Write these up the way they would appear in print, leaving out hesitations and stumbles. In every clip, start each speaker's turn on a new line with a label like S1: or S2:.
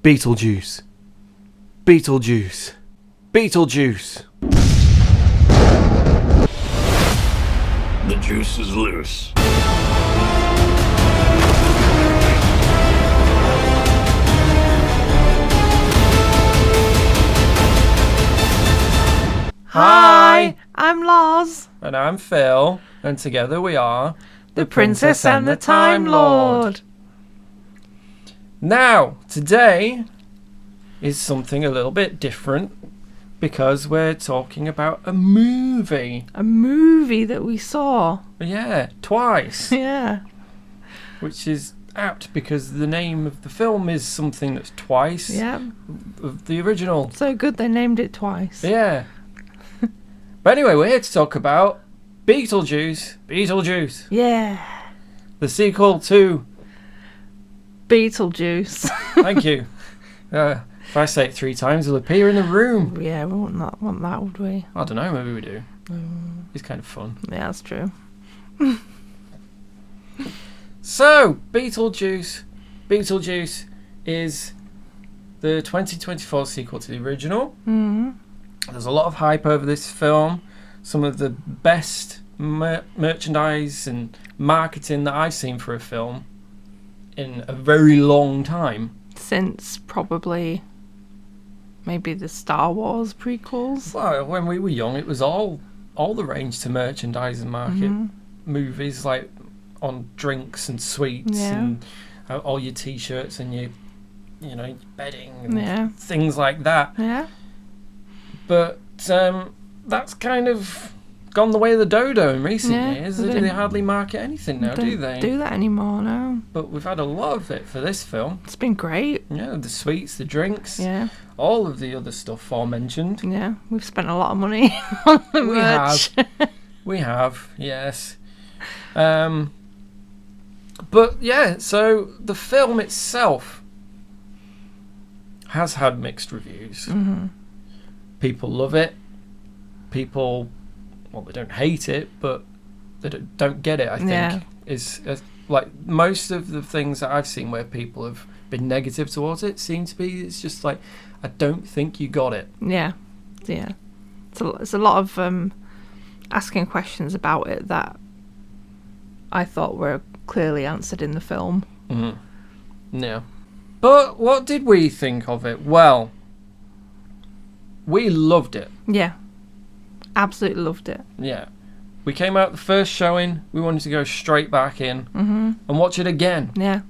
S1: Beetlejuice. Beetlejuice. Beetlejuice.
S2: The juice is loose.
S3: Hi, I'm Lozz.
S1: And I'm Phil, and together we are
S3: The Princess and the Time Lord.
S1: Now, today is something a little bit different because we're talking about a movie.
S3: A movie that we saw.
S1: Yeah, twice.
S3: Yeah.
S1: Which is apt because the name of the film is something that's twice
S3: Yeah.
S1: of the original.
S3: So good they named it twice.
S1: Yeah. But anyway, we're here to talk about Beetlejuice. Beetlejuice.
S3: Yeah.
S1: The sequel to...
S3: Beetlejuice.
S1: Thank you. If I say it 3 times, it'll appear in the room.
S3: Yeah, we wouldn't want that, would we?
S1: I don't know, maybe we do. It's kind of fun.
S3: Yeah, that's true.
S1: So, Beetlejuice. Beetlejuice is the 2024 sequel to the original.
S3: Mm-hmm.
S1: There's a lot of hype over this film. Some of the best merchandise and marketing that I've seen for a film in a very long time.
S3: Since probably maybe the Star Wars prequels.
S1: Well, when we were young, it was all the range to merchandise and market movies, like on drinks and sweets and all your T-shirts and your bedding and things like that.
S3: Yeah.
S1: But that's kind of gone the way of the dodo in recent years. They hardly market anything now, do they?
S3: Do that anymore now.
S1: But we've had a lot of it for this film.
S3: It's been great.
S1: Yeah, the sweets, the drinks,
S3: Yeah.
S1: all of the other stuff aforementioned.
S3: Yeah, we've spent a lot of money on the merch.
S1: We have, yes. But yeah, so the film itself has had mixed reviews.
S3: Mm-hmm.
S1: People love it. People, well, they don't hate it, but they don't get it, I think. Is like most of the things that I've seen where people have been negative towards it seem to be, it's just like, I don't think you got it.
S3: Yeah. It's a lot of asking questions about it that I thought were clearly answered in the film.
S1: Mm-hmm. Yeah. But what did we think of it? Well, we loved it.
S3: Yeah. Absolutely loved it.
S1: Yeah. We came out the first showing, we wanted to go straight back in and watch it again.
S3: Yeah.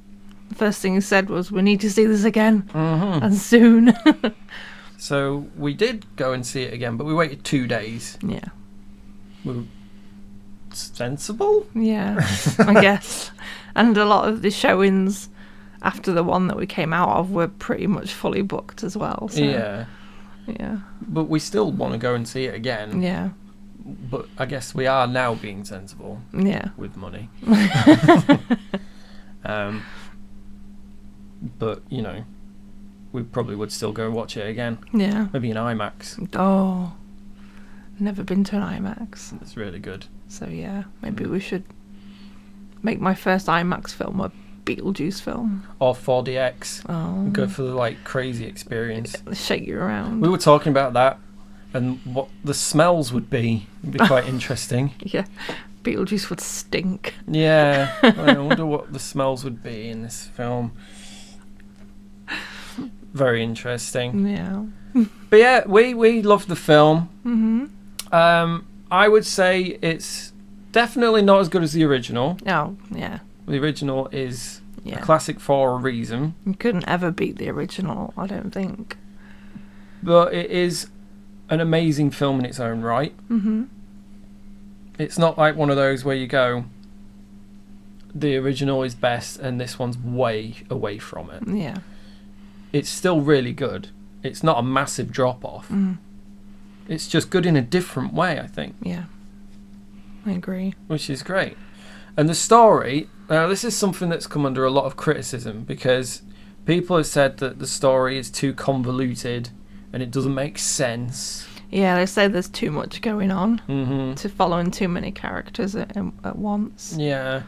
S3: The first thing he said was, we need to see this again.
S1: Mm-hmm.
S3: And soon.
S1: So we did go and see it again, but we waited 2 days.
S3: Yeah.
S1: We were sensible?
S3: Yeah, I guess. And a lot of the showings after the one that we came out of were pretty much fully booked as well. So,
S1: Yeah.
S3: Yeah.
S1: But we still want to go and see it again.
S3: Yeah.
S1: But I guess we are now being sensible.
S3: Yeah.
S1: With money. But, we probably would still go and watch it again.
S3: Yeah.
S1: Maybe in IMAX.
S3: Oh. Never been to an IMAX.
S1: It's really good.
S3: So yeah, maybe we should make my first IMAX film a Beetlejuice film.
S1: Or 4DX.
S3: Oh.
S1: Go for the crazy experience.
S3: Shake you around.
S1: We were talking about that and what the smells would be. It'd be quite interesting.
S3: Yeah. Beetlejuice would stink.
S1: Yeah. I wonder what the smells would be in this film. Very interesting.
S3: Yeah.
S1: But yeah, we loved the film.
S3: Mm-hmm.
S1: I would say it's definitely not as good as the original.
S3: Oh, yeah.
S1: The original is
S3: Yeah.
S1: a classic for a reason.
S3: You couldn't ever beat the original, I don't think.
S1: But it is an amazing film in its own right.
S3: Mm-hmm.
S1: It's not like one of those where you go, the original is best and this one's way away from it.
S3: Yeah.
S1: It's still really good. It's not a massive drop-off.
S3: Mm.
S1: It's just good in a different way, I think.
S3: Yeah. I agree.
S1: Which is great. And the story, this is something that's come under a lot of criticism because people have said that the story is too convoluted and it doesn't make sense.
S3: Yeah, they say there's too much going on to following too many characters at once.
S1: Yeah.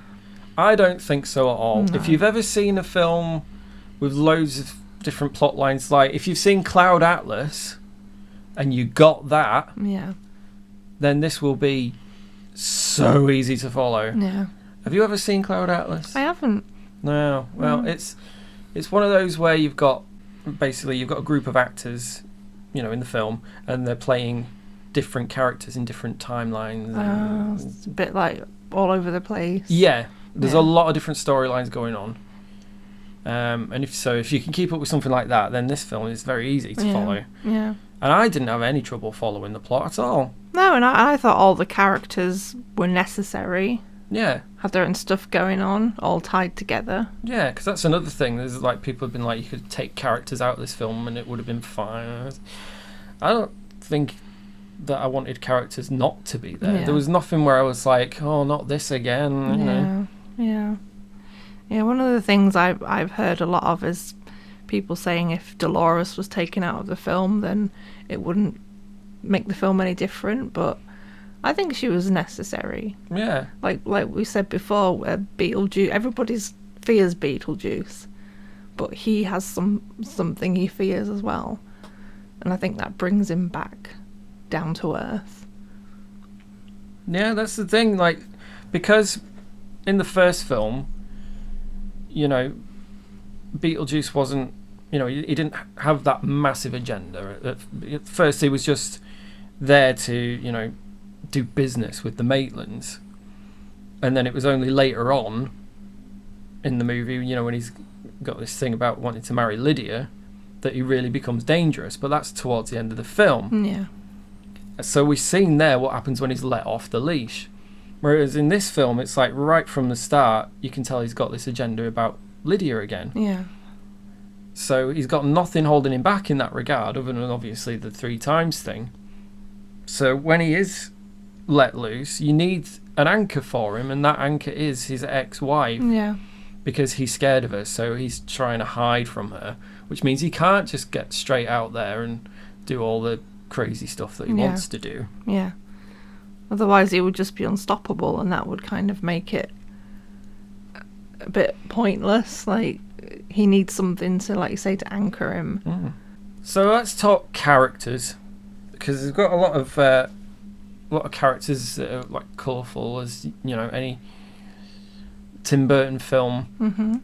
S1: I don't think so at all.
S3: No.
S1: If you've ever seen a film with loads of different plot lines. Like, if you've seen Cloud Atlas and you got that, then this will be so easy to follow.
S3: Yeah.
S1: Have you ever seen Cloud Atlas?
S3: I haven't.
S1: No. Well, it's one of those where you've got a group of actors, in the film, and they're playing different characters in different timelines.
S3: It's a bit like all over the place.
S1: Yeah. There's a lot of different storylines going on. And if you can keep up with something like that, then this film is very easy to follow.
S3: Yeah.
S1: And I didn't have any trouble following the plot at all.
S3: No, and I thought all the characters were necessary.
S1: Yeah.
S3: Had their own stuff going on, all tied together.
S1: Yeah, because that's another thing. There's like people have been like, you could take characters out of this film and it would have been fine. I don't think that I wanted characters not to be there.
S3: Yeah.
S1: There was nothing where I was like, oh, not this again. You know.
S3: Yeah, one of the things I've heard a lot of is people saying if Dolores was taken out of the film, then it wouldn't make the film any different. But I think she was necessary.
S1: Yeah.
S3: Like we said before, Beetlejuice. Everybody fears Beetlejuice, but he has something he fears as well, and I think that brings him back down to earth.
S1: Yeah, that's the thing. Like, because in the first film, Beetlejuice wasn't, he didn't have that massive agenda. At first, he was just there to, do business with the Maitlands. And then it was only later on in the movie, when he's got this thing about wanting to marry Lydia, that he really becomes dangerous. But that's towards the end of the film.
S3: Yeah.
S1: So we've seen there what happens when he's let off the leash. Whereas in this film, it's like right from the start, you can tell he's got this agenda about Lydia again.
S3: Yeah.
S1: So he's got nothing holding him back in that regard, other than obviously the 3 times thing. So when he is let loose, you need an anchor for him, and that anchor is his ex-wife.
S3: Yeah.
S1: Because he's scared of her, so he's trying to hide from her, which means he can't just get straight out there and do all the crazy stuff that he wants to do.
S3: Yeah. Otherwise he would just be unstoppable, and that would kind of make it a bit pointless. Like, he needs something to, like you say, to anchor him.
S1: So let's talk characters, because we've got a lot of characters that are like colourful as any Tim Burton film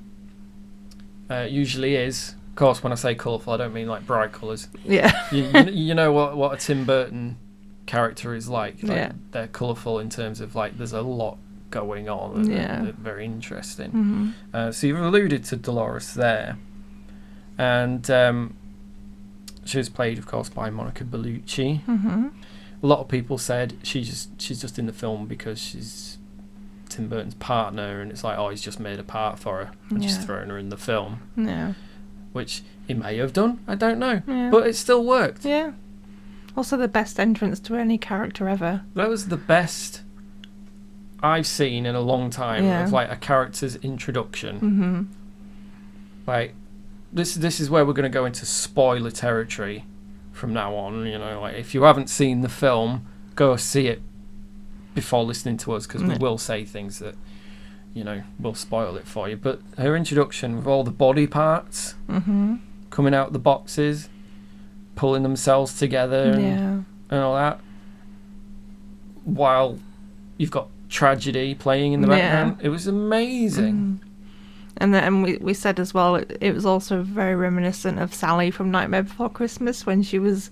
S1: usually is. Of course, when I say colourful, I don't mean like bright colours.
S3: Yeah.
S1: you know what a Tim Burton character is like. They're colourful in terms of like there's a lot going on. And they're very interesting. So you've alluded to Dolores there, and she was played, of course, by Monica Bellucci. A lot of people said she's just in the film because she's Tim Burton's partner, and it's like, oh, he's just made a part for her and just thrown her in the film.
S3: Yeah.
S1: Which he may have done, I don't know.
S3: Yeah.
S1: But it still worked.
S3: Yeah. Also the best entrance to any character ever.
S1: That was the best I've seen in a long time of like a character's introduction. Like, this is where we're going to go into spoiler territory from now on. Like, if you haven't seen the film, go see it before listening to us, because we will say things that we'll spoil it for you. But her introduction with all the body parts coming out the boxes, pulling themselves together and all that, while you've got tragedy playing in the background, it was amazing.
S3: And then we said as well, it was also very reminiscent of Sally from Nightmare Before Christmas, when she was,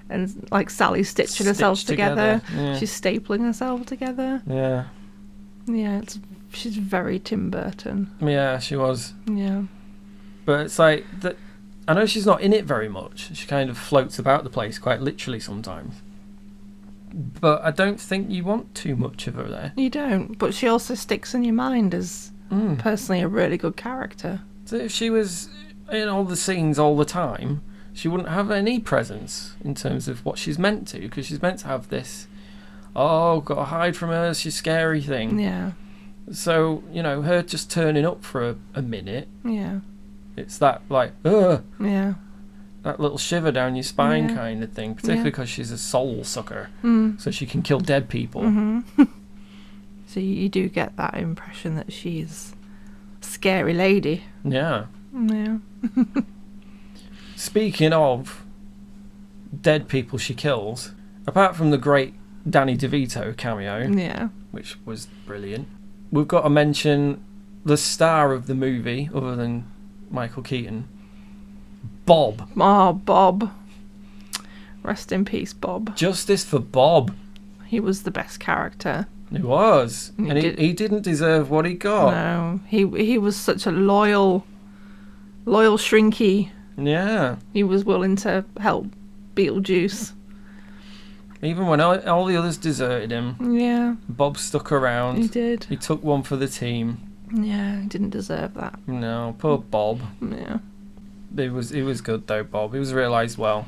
S3: and like Sally stitching herself together. She's stapling herself together. She's very Tim Burton.
S1: Yeah, she was.
S3: Yeah.
S1: But it's like that. I know she's not in it very much. She kind of floats about the place quite literally sometimes. But I don't think you want too much of her there.
S3: You don't. But she also sticks in your mind as personally a really good character.
S1: So if she was in all the scenes all the time, she wouldn't have any presence in terms of what she's meant to, because she's meant to have this, got to hide from her, she's scary thing.
S3: Yeah.
S1: So, her just turning up for a minute.
S3: Yeah.
S1: It's that, like,
S3: yeah,
S1: that little shiver down your spine kind of thing, particularly because she's a soul sucker, so she can kill dead people.
S3: So you do get that impression that she's a scary lady.
S1: Yeah.
S3: Yeah.
S1: speaking of dead people she kills, apart from the great Danny DeVito cameo,
S3: Yeah.
S1: which was brilliant, we've got to mention the star of the movie, other than Michael Keaton, Bob.
S3: Oh, Bob. Rest in peace, Bob.
S1: Justice for Bob.
S3: He was the best character.
S1: He was. And he didn't deserve what he got.
S3: No. He was such a loyal shrinky.
S1: Yeah.
S3: He was willing to help Beetlejuice.
S1: Even when all the others deserted him,
S3: Yeah.
S1: Bob stuck around.
S3: He did.
S1: He took one for the team.
S3: Yeah, he didn't deserve that.
S1: No, poor Bob.
S3: Yeah.
S1: He was good though, Bob. He was realised well.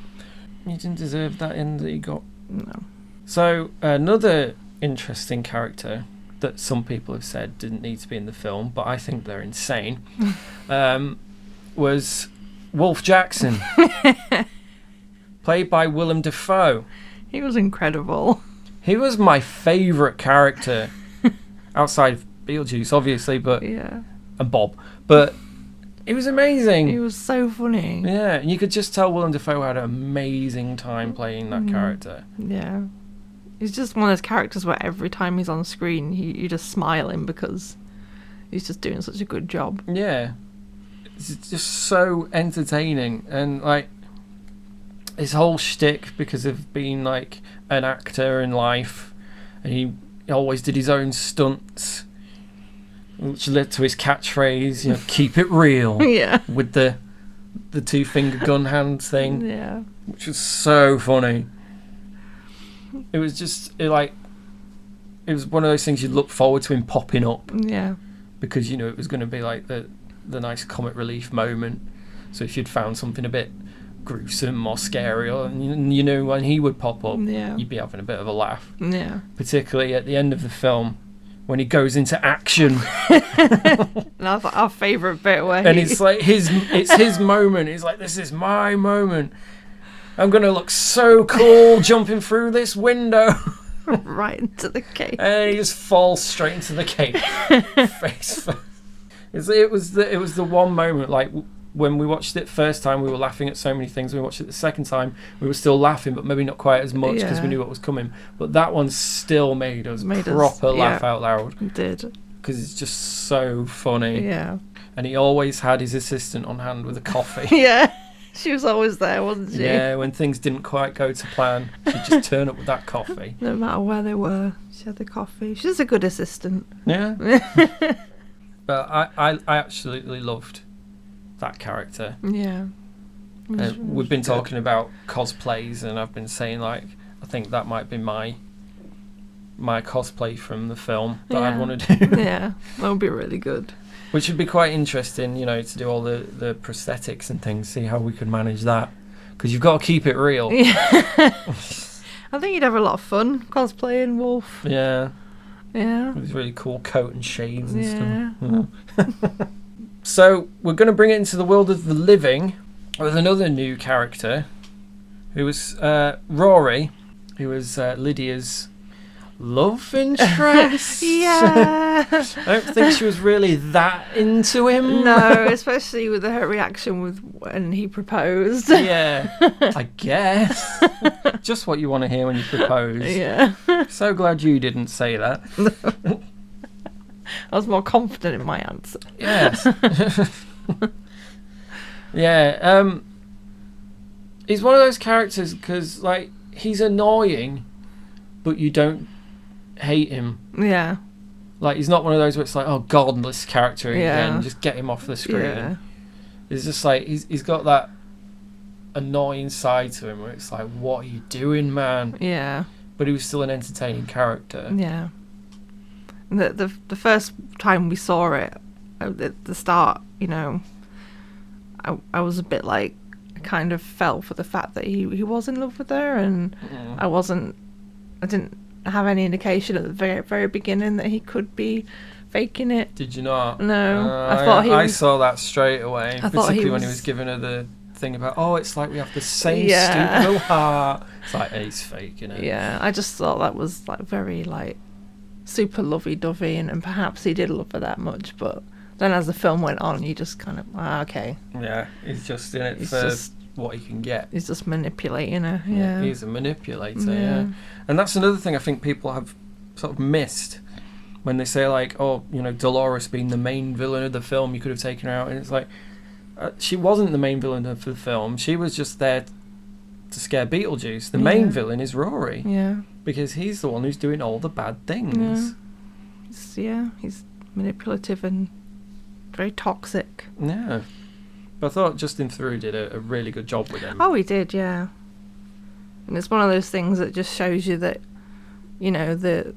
S1: He didn't deserve that end that he got.
S3: No.
S1: So another interesting character that some people have said didn't need to be in the film, but I think they're insane, was Wolf Jackson, played by Willem Dafoe.
S3: He was incredible.
S1: He was my favourite character outside of Beetlejuice, obviously, but
S3: Yeah.
S1: and Bob, but he was amazing.
S3: He was so funny.
S1: Yeah, and you could just tell Willem Dafoe had an amazing time playing that character.
S3: Yeah. He's just one of those characters where every time he's on screen, you're just smiling because he's just doing such a good job.
S1: Yeah, it's just so entertaining, and like his whole shtick, because of being like an actor in life, and he always did his own stunts, which led to his catchphrase, you know, "Keep it real,"
S3: Yeah.
S1: with the 2-finger gun hand thing,
S3: Yeah.
S1: which was so funny. It was just it was one of those things you'd look forward to him popping up,
S3: Yeah.
S1: because you know it was going to be like the nice comic relief moment. So if you'd found something a bit gruesome or scary, or you know, when he would pop up,
S3: Yeah.
S1: you'd be having a bit of a laugh.
S3: Yeah.
S1: Particularly at the end of the film when he goes into action,
S3: And that's like our favourite bit where
S1: and it's like it's his moment. He's like, "This is my moment. I'm gonna look so cool jumping through this window."
S3: right into the cave.
S1: And he just falls straight into the cave, face first. It was the one moment, like when we watched it first time, we were laughing at so mmany things. When we watched it the second time, we were still laughing, but maybe not quite as much because we knew what was coming. But that one still made us proper laugh out loud.
S3: It did.
S1: Because it's just so funny.
S3: Yeah.
S1: And he always had his assistant on hand with a coffee.
S3: Yeah. She was always there, wasn't she?
S1: Yeah, when things didn't quite go to plan, she'd just turn up with that coffee.
S3: No matter where they were, she had the coffee. She's a good assistant.
S1: Yeah. But I absolutely loved that character.
S3: Yeah.
S1: We've been talking about cosplays, and I've been saying, like, I think that might be my cosplay from the film that I'd want to do.
S3: Yeah, that would be really good.
S1: Which would be quite interesting, you know, to do all the prosthetics and things, see how we could manage that. Because you've got to keep it real.
S3: Yeah. I think you'd have a lot of fun cosplaying Wolf.
S1: Yeah.
S3: Yeah.
S1: With his really cool coat and shades and
S3: Yeah.
S1: stuff. Yeah. So, we're going to bring it into the world of the living with another new character, who was Rory, who was Lydia's love interest.
S3: Yeah.
S1: I don't think she was really that into him.
S3: No, especially with her reaction with when he proposed.
S1: Yeah, I guess. Just what you want to hear when you propose.
S3: Yeah.
S1: So glad you didn't say that.
S3: I was more confident in my answer.
S1: Yes. Yeah. He's one of those characters because, like, he's annoying, but you don't hate him.
S3: Yeah.
S1: Like, he's not one of those where it's like, oh god, this character
S3: Yeah.
S1: again, just get him off the screen.
S3: Yeah.
S1: It's just like he's got that annoying side to him where it's like, what are you doing, man?
S3: Yeah.
S1: But he was still an entertaining character.
S3: Yeah. The first time we saw it at the start, you know, I was a bit like, I kind of fell for the fact that he was in love with her, and I didn't have any indication at the very, very beginning that he could be faking it.
S1: Did you not?
S3: No. I thought
S1: I saw that straight away,
S3: I thought
S1: particularly when he was giving her the thing about, oh, it's like we have the same stupid little heart. It's like, he's faking it.
S3: Yeah, I just thought that was like very like super lovey-dovey, and perhaps he did love her that much, but then as the film went on, you just kind of, okay.
S1: Yeah, he's just in it
S3: He's
S1: for
S3: just
S1: what he can get.
S3: He's just manipulating her. Yeah.
S1: He's a manipulator. Yeah. And that's another thing I think people have sort of missed when they say like, oh, you know, Dolores being the main villain of the film, you could have taken her out, and it's like, she wasn't the main villain of the film. She was just there to scare Beetlejuice. The main villain is Rory. Yeah. Because he's the one who's doing all the bad things.
S3: Yeah. He's manipulative and very toxic.
S1: Yeah. But I thought Justin Theroux did a really good job with him.
S3: Oh, he did, yeah. And it's one of those things that just shows you that, you know, the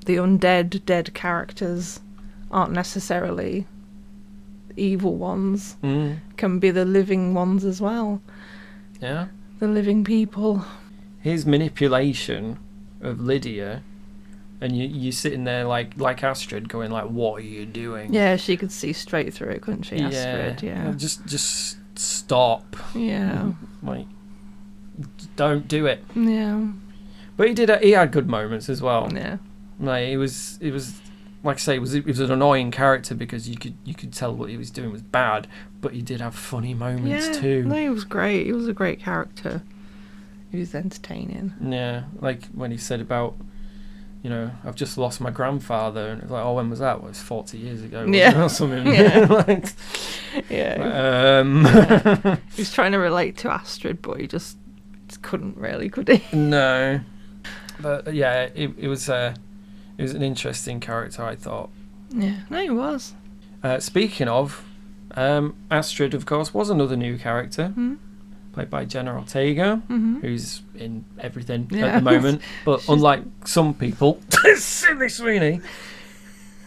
S3: undead, dead characters aren't necessarily evil ones. Can be the living ones as well.
S1: Yeah.
S3: The living people.
S1: His manipulation of Lydia, and you sitting there like Astrid going like, what are you doing?
S3: Yeah, she could see straight through it, couldn't she, Astrid? Yeah.
S1: Just stop.
S3: Yeah.
S1: Like, don't do it.
S3: Yeah.
S1: But he had good moments as well.
S3: Yeah.
S1: Like, it was like I say, it was an annoying character because you could tell what he was doing was bad, but he did have funny moments too.
S3: No, he was great. He was a great character. He was entertaining. Yeah,
S1: like when he said about, you know, I've just lost my grandfather, and it's like, oh, when was that? Well, it was 40 years ago.
S3: Yeah.
S1: Or something.
S3: Yeah.
S1: Yeah.
S3: He was trying to relate to Astrid, but he just couldn't really, could he?
S1: No. But yeah, it was an interesting character, I thought.
S3: Yeah, no, he was.
S1: Speaking of, Astrid, of course, was another new character. Played by Jenna Ortega, who's in everything at the moment. But unlike some people, Sydney Sweeney,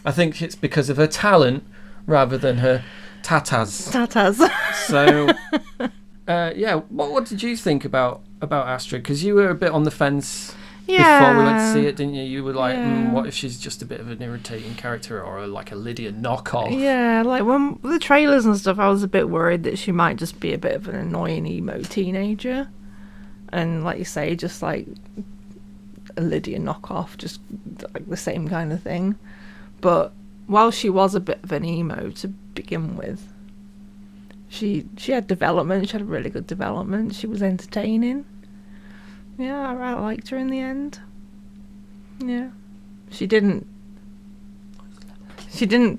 S1: I think it's because of her talent rather than her tatas. So, yeah, what did you think about Astrid? Because you were a bit on the fence before we went to see it, didn't you? You were like, what if she's just a bit of an irritating character or like a Lydia knockoff?
S3: Yeah, like when the trailers and stuff, I was a bit worried that she might just be a bit of an annoying emo teenager. And like you say, just like a Lydia knockoff, just like the same kind of thing. But while she was a bit of an emo to begin with, she had development. She had a really good development. She was entertaining. Yeah, I liked her in the end. Yeah. She didn't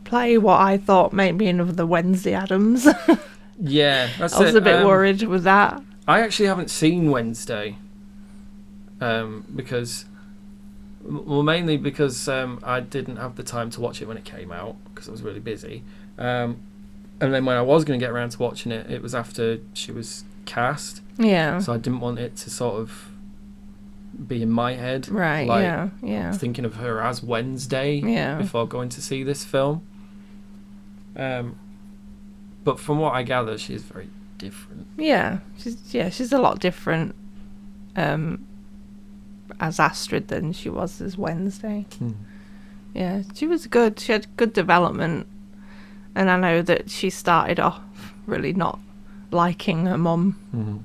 S3: play what I thought might be another Wednesday Addams.
S1: Yeah, that's it.
S3: I was a bit worried with that.
S1: I actually haven't seen Wednesday. Because... Well, mainly because I didn't have the time to watch it when it came out, because I was really busy. And then when I was going to get around to watching it, it was after she was cast. Yeah. So I didn't want it to sort of be in my head,
S3: right?
S1: Like,
S3: yeah.
S1: Thinking of her as Wednesday, before going to see this film. But from what I gather, she is very different. Yeah,
S3: she's a lot different as Astrid than she was as Wednesday. Yeah, she was good. She had good development, and I know that she started off really not liking her mum.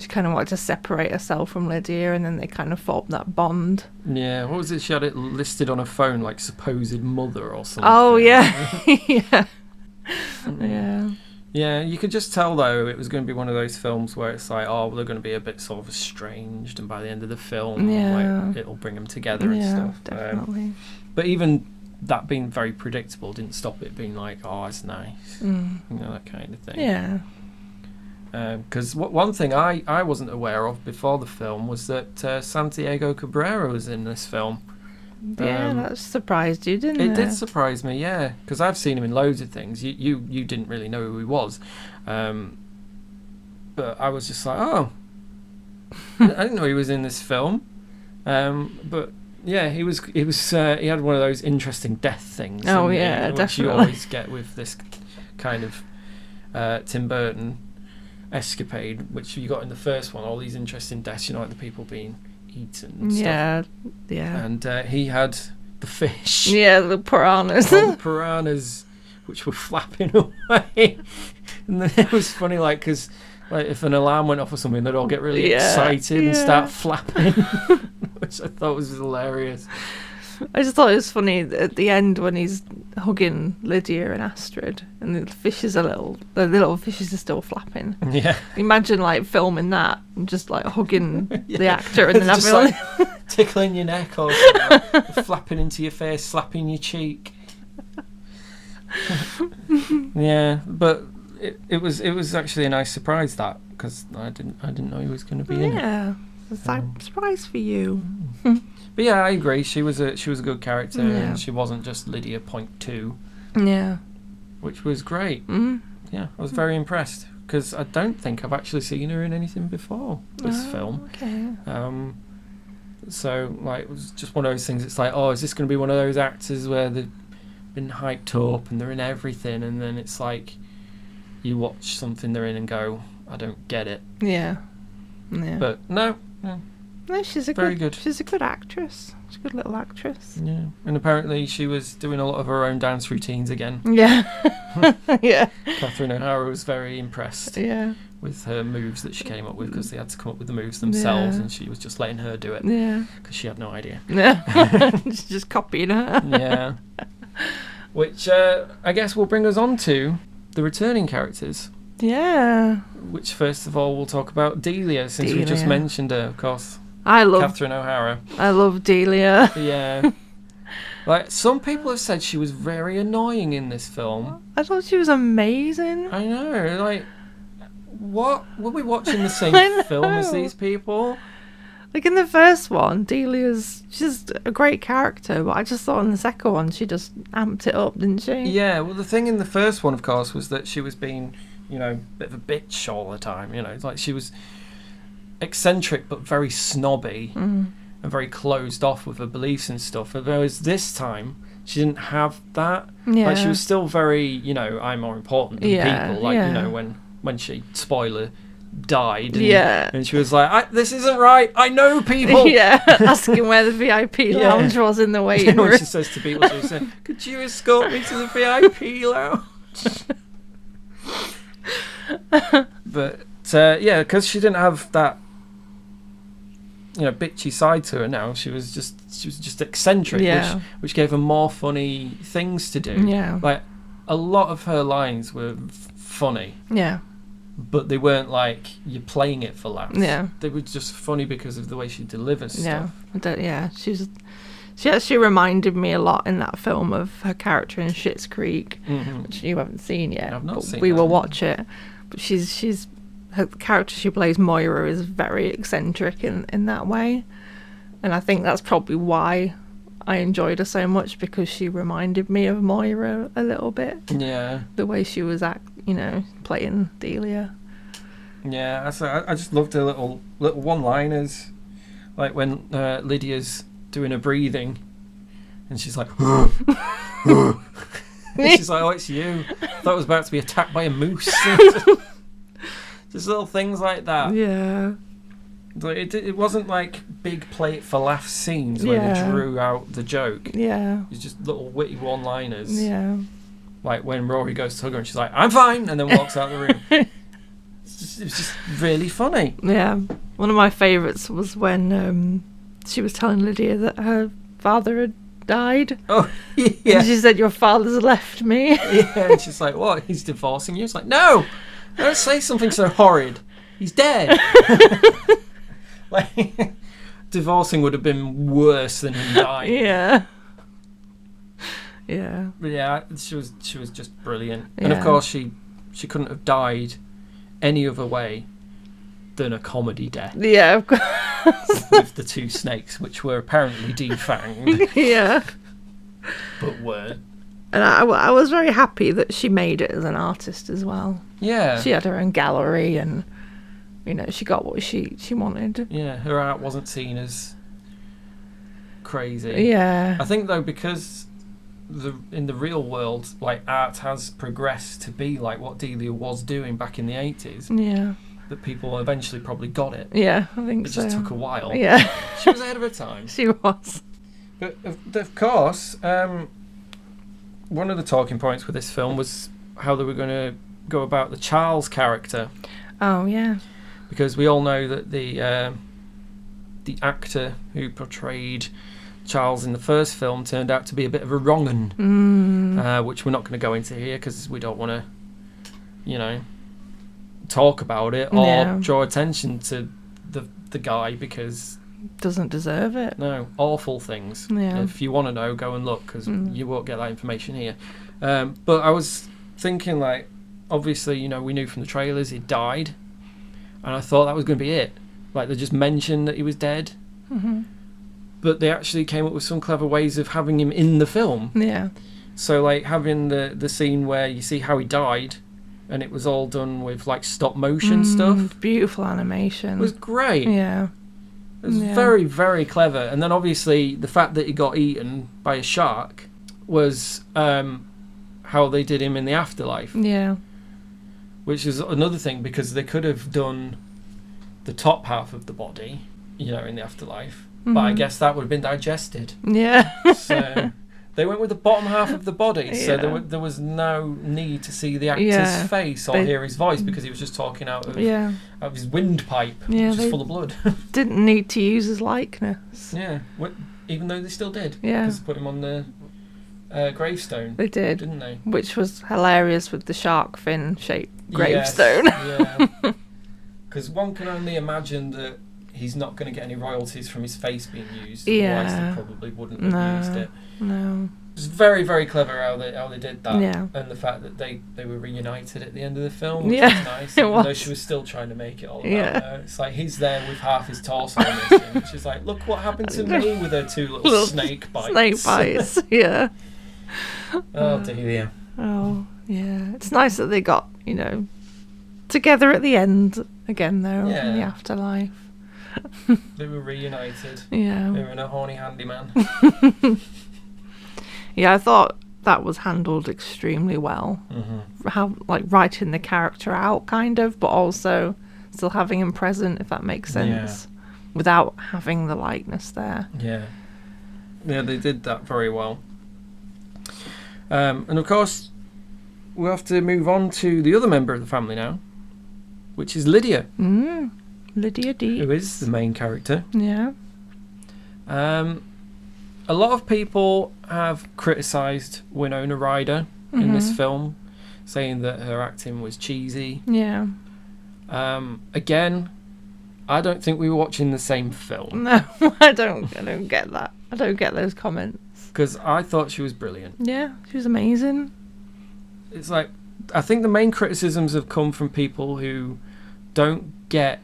S3: She kind of wanted to separate herself from Lydia, and then they kind of formed that bond.
S1: Yeah, what was it? She had it listed on her phone, like supposed mother or something.
S3: Oh, yeah. Yeah.
S1: Yeah, you could just tell, though, it was going to be one of those films where it's like, oh, well, they're going to be a bit sort of estranged, and by the end of the film, like, it'll bring them together and stuff.
S3: Definitely.
S1: But even that being very predictable didn't stop it being like, oh, it's nice. You know, that kind of thing.
S3: Yeah.
S1: Because one thing I wasn't aware of before the film was that Santiago Cabrera was in this film.
S3: Yeah, that surprised you, didn't it?
S1: It did surprise me, yeah, because I've seen him in loads of things. You didn't really know who he was, but I was just like, oh, I didn't know he was in this film. But yeah, he was. He had one of those interesting death things.
S3: Oh yeah,
S1: which
S3: definitely.
S1: you always get with this kind of Tim Burton escapade, which you got in the first one. All these interesting deaths, you know, like the people being eaten and stuff. Yeah. And he had the fish.
S3: Yeah, the piranhas.
S1: The piranhas, which were flapping away. And then it was funny, like, because like, if an alarm went off or something, they'd all get really excited and start flapping, which I thought was hilarious.
S3: I just thought it was funny at the end when he's hugging Lydia and Astrid, and the little fishes are still flapping.
S1: Yeah.
S3: Imagine like filming that and just like hugging the actor and then
S1: just
S3: having
S1: like tickling your neck or something, flapping into your face, slapping your cheek. Yeah, but it was actually a nice surprise, that, because I didn't know he was going to be in it.
S3: Yeah, it's a surprise for you.
S1: But yeah, I agree. She was a good character, and she wasn't just Lydia .2.
S3: Yeah,
S1: which was great. Yeah, I was very impressed, because I don't think I've actually seen her in anything before this film.
S3: Okay.
S1: So like, it was just one of those things. It's like, oh, is this going to be one of those actors where they've been hyped up and they're in everything, and then it's like you watch something they're in and go, I don't get it.
S3: Yeah.
S1: But no,
S3: she's
S1: very good.
S3: She's a good actress. She's a good little actress.
S1: Yeah, and apparently she was doing a lot of her own dance routines again.
S3: Yeah. Yeah.
S1: Catherine O'Hara was very impressed.
S3: Yeah.
S1: With her moves that she came up with, because they had to come up with the moves themselves, and she was just letting her do it.
S3: Yeah.
S1: Because she had no idea.
S3: Yeah. just copying her.
S1: Yeah. Which I guess will bring us on to the returning characters.
S3: Yeah.
S1: Which, first of all, we'll talk about Delia, since we just mentioned her, of course. Catherine O'Hara.
S3: I love Delia.
S1: Yeah. Like, some people have said she was very annoying in this film.
S3: I thought she was amazing.
S1: I know, like, what? Were we watching the same film as these people?
S3: Like, in the first one, she's a great character, but I just thought in the second one she just amped it up, didn't she?
S1: Yeah, well, the thing in the first one, of course, was that she was being, a bit of a bitch all the time, It's like she was eccentric but very snobby and very closed off with her beliefs and stuff. Whereas this time, she didn't have that.
S3: Yeah.
S1: Like, she was still very, I'm more important than people. Like, when she, spoiler, died. And she was like, this isn't right. I know people.
S3: Yeah, asking where the VIP lounge was in the waiting room.
S1: When she says to Beetlejuice, could you escort me to the VIP lounge? But, because she didn't have that, bitchy side to her now. She was just eccentric, which gave her more funny things to do.
S3: Yeah.
S1: Like, a lot of her lines were funny.
S3: Yeah.
S1: But they weren't like you're playing it for laughs.
S3: Yeah.
S1: They were just funny because of the way she delivers stuff.
S3: Yeah. She actually reminded me a lot in that film of her character in Schitt's Creek, which you haven't seen yet.
S1: I've not seen
S3: we
S1: that.
S3: will watch it. But her character she plays, Moira, is very eccentric in that way. And I think that's probably why I enjoyed her so much, because she reminded me of Moira a little bit.
S1: Yeah.
S3: The way she was playing Delia.
S1: Yeah, I just loved her little one-liners, like when Lydia's doing her breathing, and she's like, and she's like, oh, it's you. I thought I was about to be attacked by a moose. Just little things like that.
S3: Yeah.
S1: It wasn't like big play it for laughs scenes where they drew out the joke.
S3: Yeah.
S1: It's just little witty one-liners.
S3: Yeah.
S1: Like when Rory goes to hug her and she's like, I'm fine, and then walks out the room. It was just really funny.
S3: Yeah. One of my favourites was when she was telling Lydia that her father had died.
S1: Oh, yeah.
S3: And she said, your father's left me.
S1: Yeah, and she's like, what, he's divorcing you? It's like, no, don't say something so horrid. He's dead. Like, divorcing would have been worse than him dying.
S3: Yeah. Yeah.
S1: But yeah, she was just brilliant. Yeah. And of course she couldn't have died any other way than a comedy death.
S3: Yeah, of course.
S1: With the two snakes, which were apparently defanged.
S3: Yeah.
S1: But weren't.
S3: And I was very happy that she made it as an artist as well.
S1: Yeah.
S3: She had her own gallery and, she got what she wanted.
S1: Yeah, her art wasn't seen as crazy.
S3: Yeah.
S1: I think, though, because in the real world, like, art has progressed to be like what Delia was doing back in the 80s.
S3: Yeah.
S1: That people eventually probably got it.
S3: Yeah, I think so.
S1: It just took a while.
S3: Yeah.
S1: She was ahead of her time.
S3: She was.
S1: But, of course, one of the talking points with this film was how they were going to go about the Charles character.
S3: Oh, yeah.
S1: Because we all know that the actor who portrayed Charles in the first film turned out to be a bit of a wrong 'un, which we're not going to go into here because we don't want to, talk about it or draw attention to the guy because
S3: doesn't deserve it.
S1: No, awful things.
S3: Yeah.
S1: If you want to know, go and look because you won't get that information here. But I was thinking, like, obviously, we knew from the trailers he died, and I thought that was going to be it. Like, they just mentioned that he was dead, but they actually came up with some clever ways of having him in the film.
S3: Yeah.
S1: So, like, having the scene where you see how he died, and it was all done with, like, stop motion stuff.
S3: Beautiful animation.
S1: It was great.
S3: Yeah.
S1: It was very, very clever. And then, obviously, the fact that he got eaten by a shark was how they did him in the afterlife.
S3: Yeah.
S1: Which is another thing, because they could have done the top half of the body, in the afterlife. But I guess that would have been digested.
S3: Yeah.
S1: So they went with the bottom half of the body. So there was no need to see the actor's face or hear his voice because he was just talking out of his windpipe, which is full of blood.
S3: Didn't need to use his likeness.
S1: Yeah. Even though they still did.
S3: Yeah.
S1: Because they put him on the gravestone.
S3: They did.
S1: Didn't they?
S3: Which was hilarious with the shark fin shaped gravestone.
S1: Yeah. Because one can only imagine that he's not going to get any royalties from his face being used.
S3: Yeah.
S1: Otherwise they probably wouldn't have used it.
S3: No.
S1: It was very, very clever how they did that.
S3: Yeah.
S1: And the fact that they were reunited at the end of the film, which was nice. Even though she was still trying to make it all about her. It's like he's there with half his torso missing. She's like, look what happened to me with her two little snake bites.
S3: Snake bites, yeah.
S1: Oh dear.
S3: Oh, yeah. It's nice that they got, together at the end again, though, in the afterlife.
S1: They were reunited.
S3: Yeah.
S1: They were in a horny handyman.
S3: Yeah, I thought that was handled extremely well. How, like, writing the character out, kind of, but also still having him present, if that makes sense, without having the likeness there.
S1: Yeah. Yeah, they did that very well. And of course, we'll have to move on to the other member of the family now, which is Lydia.
S3: Lydia Deetz.
S1: Who is the main character.
S3: Yeah.
S1: A lot of people have criticised Winona Ryder in this film, saying that her acting was cheesy.
S3: Yeah.
S1: Again, I don't think we were watching the same film.
S3: No, I don't get that. I don't get those comments.
S1: Because I thought she was brilliant.
S3: Yeah, she was amazing.
S1: It's like, I think the main criticisms have come from people who don't get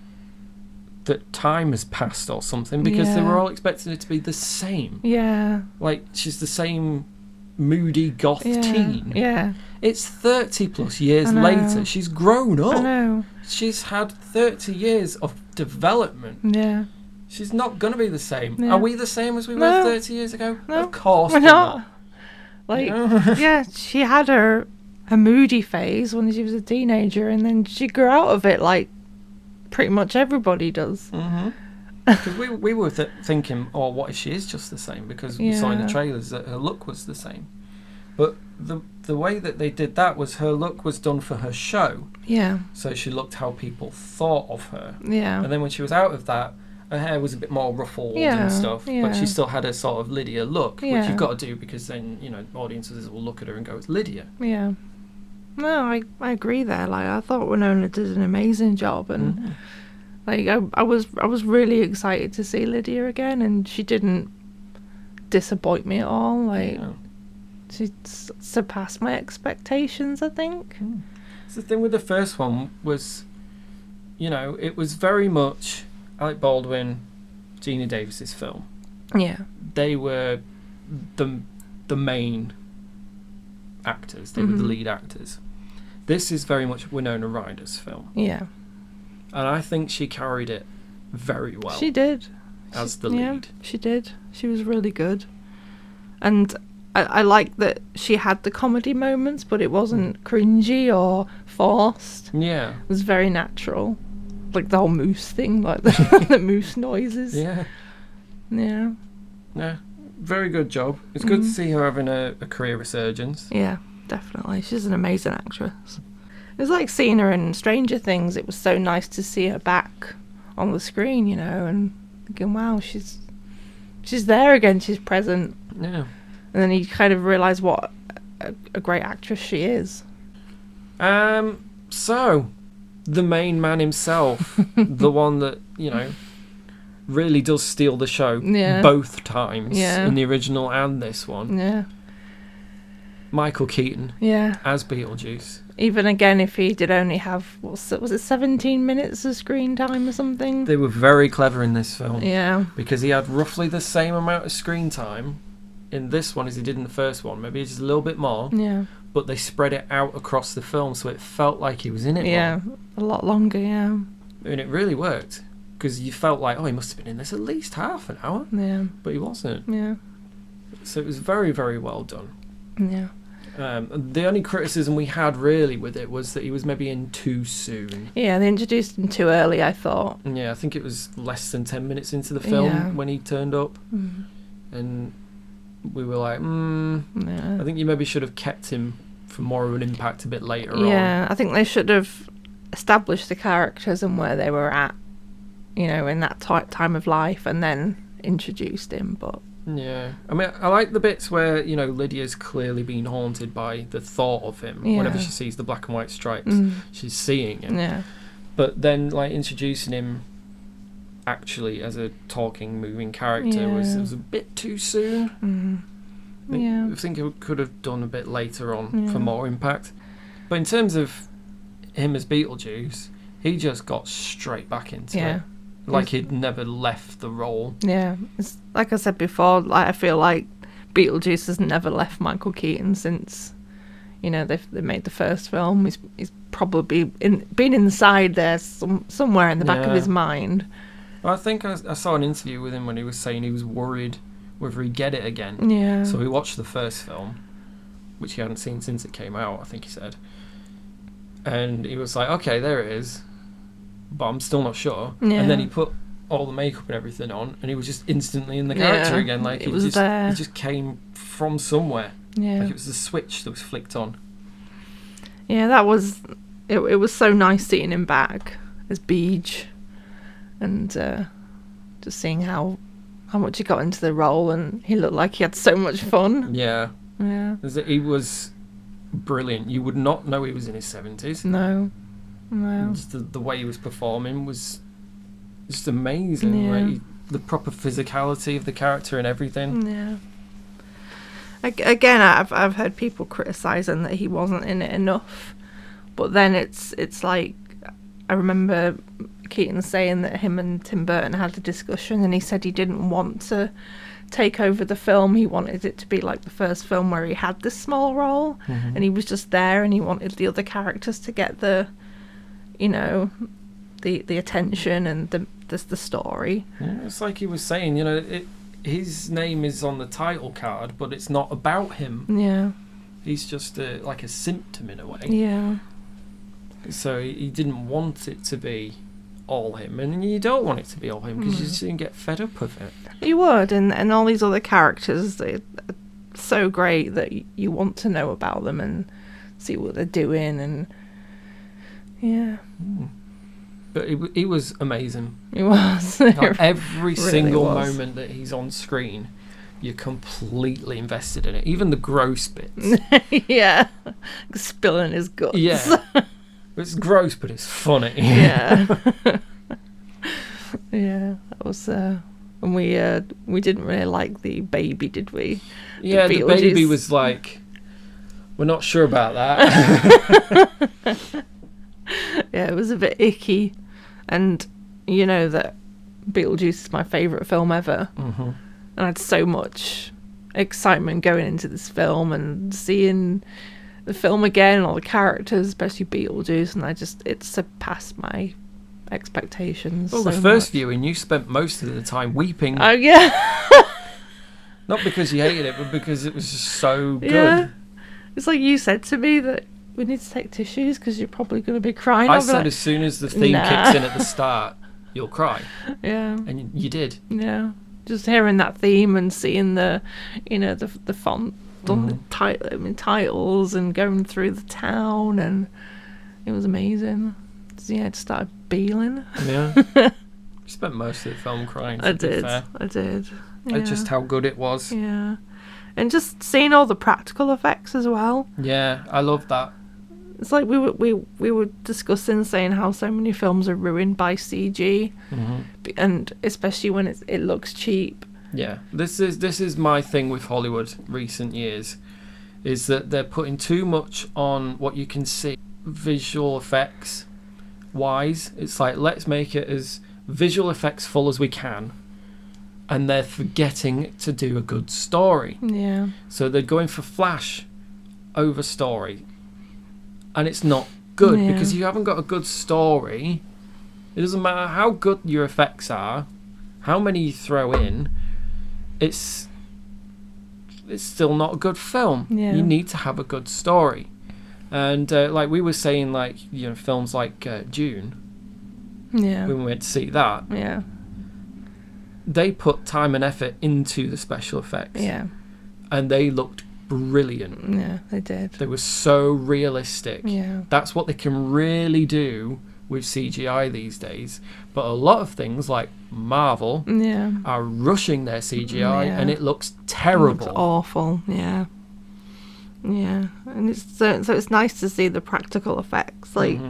S1: that time has passed or something, because they were all expecting it to be the same.
S3: Yeah.
S1: Like, she's the same moody goth teen.
S3: Yeah.
S1: It's 30 plus years later. She's grown up.
S3: I know.
S1: She's had 30 years of development.
S3: Yeah.
S1: She's not going to be the same.
S3: Yeah.
S1: Are we the same as we were 30 years ago?
S3: No.
S1: Of course
S3: we're not. Like,
S1: No.
S3: she had her moody phase when she was a teenager, and then she grew out of it like pretty much everybody does.
S1: Because we were thinking, oh, what if she is just the same? Because we saw in the trailers that her look was the same. But the way that they did that was her look was done for her show.
S3: Yeah.
S1: So she looked how people thought of her.
S3: Yeah.
S1: And then when she was out of that, her hair was a bit more ruffled and stuff.
S3: Yeah.
S1: But she still had a sort of Lydia look, which
S3: Yeah.
S1: you've got to do, because then, audiences will look at her and go, it's Lydia.
S3: Yeah. No, I agree there. Like, I thought Winona did an amazing job, and like I was really excited to see Lydia again, and she didn't disappoint me at all. Like, she surpassed my expectations, I think.
S1: So the thing with the first one was, it was very much Alec Baldwin, Gina Davis's film.
S3: Yeah.
S1: They were the main actors. They were the lead actors. This is very much Winona Ryder's film.
S3: Yeah.
S1: And I think she carried it very well.
S3: She did.
S1: As the lead.
S3: She did. She was really good. And I like that she had the comedy moments, but it wasn't cringy or forced.
S1: Yeah.
S3: It was very natural. Like the whole moose thing, like the moose noises.
S1: Yeah.
S3: Yeah.
S1: Yeah. Very good job. It's good to see her having a career resurgence.
S3: Yeah, definitely. She's an amazing actress. It was like seeing her in Stranger Things. It was so nice to see her back on the screen, and thinking, wow, she's she's there again. She's present.
S1: Yeah.
S3: And then you kind of realise what a great actress she is.
S1: So, the main man himself, the one that, you know, really does steal the show both times in the original and this one.
S3: Yeah.
S1: Michael Keaton as Beetlejuice.
S3: Even again, if he did only have, was it 17 minutes of screen time or something?
S1: They were very clever in this film.
S3: Yeah.
S1: Because he had roughly the same amount of screen time in this one as he did in the first one. Maybe just a little bit more.
S3: Yeah.
S1: But they spread it out across the film, so it felt like he was in it more.
S3: A lot longer, yeah.
S1: And it really worked. Because you felt like, oh, he must have been in this at least half an hour.
S3: Yeah.
S1: But he wasn't.
S3: Yeah.
S1: So it was very, very well done.
S3: Yeah.
S1: The only criticism we had really with it was that he was maybe in too soon.
S3: Yeah, they introduced him too early, I thought.
S1: Yeah, I think it was less than 10 minutes into the film when he turned up. And we were like, I think you maybe should have kept him for more of an impact a bit later on.
S3: Yeah, I think they should have established the characters and where they were at, you know, in that time of life, and then introduced him, but...
S1: Yeah. I mean, I like the bits where, you know, Lydia's clearly been haunted by the thought of him.
S3: Yeah.
S1: Whenever she sees the black and white stripes, she's seeing him.
S3: Yeah.
S1: But then, like, introducing him actually as a talking, moving character was a bit too soon. I think it could have done a bit later on for more impact. But in terms of him as Beetlejuice, he just got straight back into it. Like he'd never left the role. Yeah.
S3: It's, like I said before, like, I feel like Beetlejuice has never left Michael Keaton since, you know, they made the first film. He's probably been inside there somewhere in the back of his mind.
S1: Well, I think I saw an interview with him when he was saying he was worried whether he'd get it again.
S3: Yeah.
S1: So he watched the first film, which he hadn't seen since it came out, I think he said. And he was like, okay, there it is. But I'm still not sure. Yeah. And then he put all the makeup and everything on, and he was just instantly in the character again. Like
S3: it was there.
S1: It just came from somewhere.
S3: Yeah.
S1: Like it was the switch that was flicked on.
S3: Yeah, that was... It was so nice seeing him back as Beej, and just seeing how much he got into the role, and he looked like he had so much fun.
S1: Yeah.
S3: Yeah.
S1: He was brilliant. You would not know he was in his 70s.
S3: No.
S1: Just the way he was performing was just amazing.
S3: Yeah.
S1: Like, the proper physicality of the character and everything.
S3: Yeah. Again, I've heard people criticising that he wasn't in it enough, but then it's like, I remember Keaton saying that him and Tim Burton had a discussion, and he said he didn't want to take over the film. He wanted it to be like the first film where he had this small role, and he was just there, and he wanted the other characters to get the, you know, the attention and the story.
S1: Yeah, it's like he was saying, you know, his name is on the title card, but it's not about him.
S3: Yeah.
S1: He's just like a symptom in a way.
S3: Yeah.
S1: So he didn't want it to be all him, and you don't want it to be all him because you just didn't get fed up with it.
S3: You would, and all these other characters, they're so great that you want to know about them and see what they're doing, and yeah.
S1: But he was amazing.
S3: He was.
S1: Like every
S3: really
S1: single
S3: was.
S1: moment that he's on screen, you're completely invested in it. Even the gross bits.
S3: Yeah. Spilling his guts.
S1: Yeah. It's gross, but it's funny.
S3: Yeah. Yeah. That was... and we didn't really like the baby, did we?
S1: Yeah, the baby was like, we're not sure about that.
S3: Yeah, it was a bit icky. And you know that Beetlejuice is my favourite film ever. And I had so much excitement going into this film and seeing the film again, all the characters, especially Beetlejuice, and it surpassed my expectations.
S1: Well,
S3: so
S1: the first
S3: much.
S1: viewing, you spent most of the time weeping.
S3: Oh, yeah.
S1: Not because you hated it, but because it was just so good.
S3: Yeah. It's like you said to me that we need to take tissues because you're probably going to be crying.
S1: I said as soon as the theme kicks in at the start, you'll cry.
S3: Yeah.
S1: And you did.
S3: Yeah. Just hearing that theme and seeing the, you know, the font on the titles and going through the town, and it was amazing. So, yeah, it started beeling.
S1: Yeah. You spent most of the film crying.
S3: I did.
S1: at just how good it was.
S3: Yeah. And just seeing all the practical effects as well.
S1: Yeah, I love that.
S3: It's like we were discussing, saying how so many films are ruined by CG, and especially when it looks cheap.
S1: Yeah, this is my thing with Hollywood recent years, is that they're putting too much on what you can see visual effects wise. It's like, let's make it as visual effects full as we can, and they're forgetting to do a good story.
S3: Yeah.
S1: So they're going for flash over story, and it's not good because you haven't got a good story. It doesn't matter how good your effects are, how many you throw in, it's still not a good film.
S3: Yeah.
S1: You need to have a good story. And like we were saying, like, you know, films like Dune,
S3: Yeah.
S1: when we went to see that,
S3: Yeah.
S1: they put time and effort into the special effects.
S3: Yeah.
S1: And they looked brilliant.
S3: Yeah, they did.
S1: They were so realistic.
S3: Yeah.
S1: That's what they can really do with CGI these days. But a lot of things like Marvel
S3: Yeah.
S1: are rushing their CGI,
S3: Yeah.
S1: and it looks
S3: It
S1: terrible.
S3: looks awful. Yeah. Yeah, and it's so it's nice to see the practical effects, like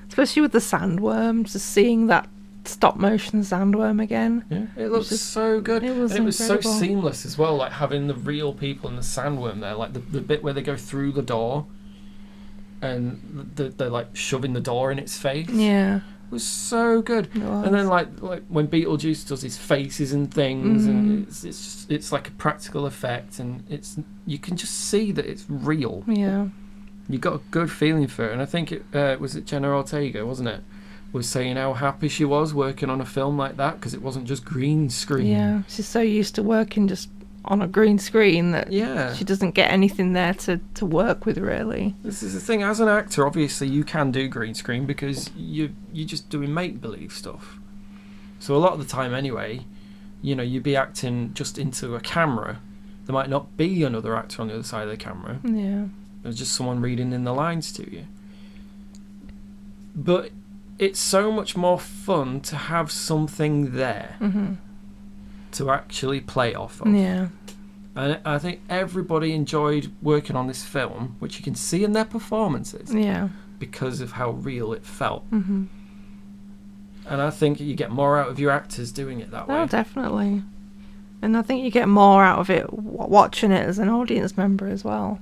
S3: especially with the sandworms, just seeing that stop motion sandworm again.
S1: Yeah, it looks so good.
S3: It was
S1: and it was so
S3: incredible.
S1: seamless as well, like having the real people in the sandworm there, like the bit where they go through the door and they're like shoving the door in its face.
S3: Yeah.
S1: It was so good.
S3: It was.
S1: And then like when Beetlejuice does his faces and things, and it's like a practical effect, and you can just see that it's real.
S3: Yeah.
S1: You got a good feeling for it, and I think it was Jenna Ortega, wasn't it? Was saying how happy she was working on a film like that because it wasn't just green screen.
S3: Yeah, she's so used to working just on a green screen that she doesn't get anything there to work with, really.
S1: This is the thing. As an actor, obviously, you can do green screen because you're just doing make-believe stuff. So a lot of the time anyway, you know, you'd be acting just into a camera. There might not be another actor on the other side of the camera.
S3: Yeah.
S1: There's just someone reading in the lines to you. But it's so much more fun to have something there to actually play off of.
S3: Yeah.
S1: And I think everybody enjoyed working on this film, which you can see in their performances,
S3: Yeah.
S1: because of how real it felt.
S3: Mm-hmm.
S1: And I think you get more out of your actors doing it that way.
S3: Oh, definitely. And I think you get more out of it watching it as an audience member as well.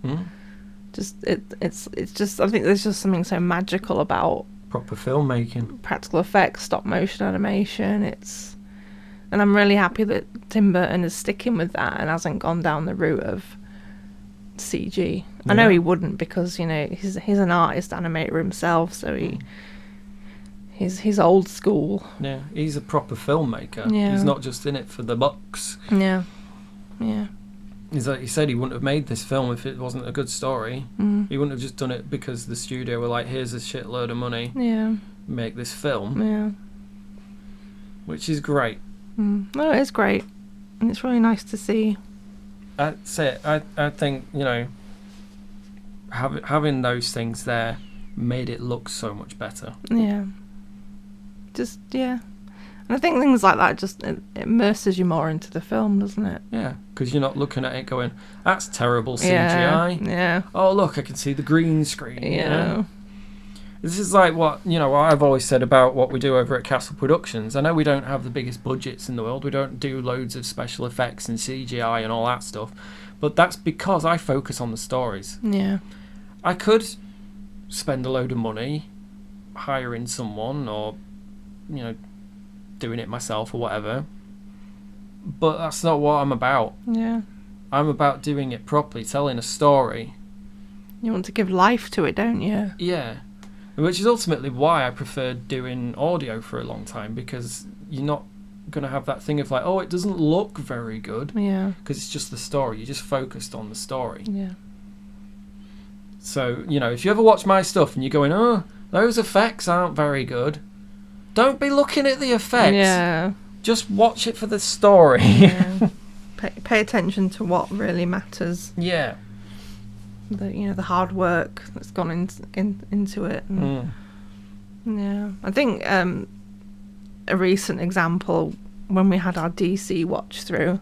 S3: Just it's just, I think there's just something so magical about
S1: Proper filmmaking.
S3: practical effects, stop motion animation. And I'm really happy that Tim Burton is sticking with that and hasn't gone down the route of CG. I know he wouldn't, because, you know, he's an artist animator himself, so he's old school.
S1: Yeah, he's a proper filmmaker.
S3: Yeah.
S1: He's not just in it for the bucks.
S3: Yeah. Yeah.
S1: He's like, he said he wouldn't have made this film if it wasn't a good story. He wouldn't have just done it because the studio were like, here's a shitload of money,
S3: Yeah.
S1: make this film.
S3: Yeah.
S1: Which is great.
S3: No, it is great. And it's really nice to see.
S1: That's it. I think, you know, having those things there made it look so much better.
S3: Yeah. Just, yeah. And I think things like that just it immerses you more into the film, doesn't it?
S1: Yeah, because you're not looking at it going, that's terrible CGI.
S3: Yeah. Yeah.
S1: Oh, look, I can see the green screen.
S3: Yeah.
S1: You know? This is like what I've always said about what we do over at Castle Productions. I know we don't have the biggest budgets in the world. We don't do loads of special effects and CGI and all that stuff. But that's because I focus on the stories.
S3: Yeah.
S1: I could spend a load of money hiring someone or, you know, doing it myself or whatever. But that's not what I'm about.
S3: Yeah.
S1: I'm about doing it properly, telling a story.
S3: You want to give life to it, don't you?
S1: Yeah. Which is ultimately why I preferred doing audio for a long time, because you're not going to have that thing of like, oh, it doesn't look very good.
S3: Yeah.
S1: Because it's just the story. You're just focused on the story.
S3: Yeah.
S1: So, you know, if you ever watch my stuff and you're going, oh, those effects aren't very good, don't be looking at the effects.
S3: Yeah.
S1: Just watch it for the story.
S3: Yeah. Pay attention to what really matters.
S1: Yeah.
S3: The hard work that's gone into it. And, yeah. I think a recent example, when we had our DC watch through,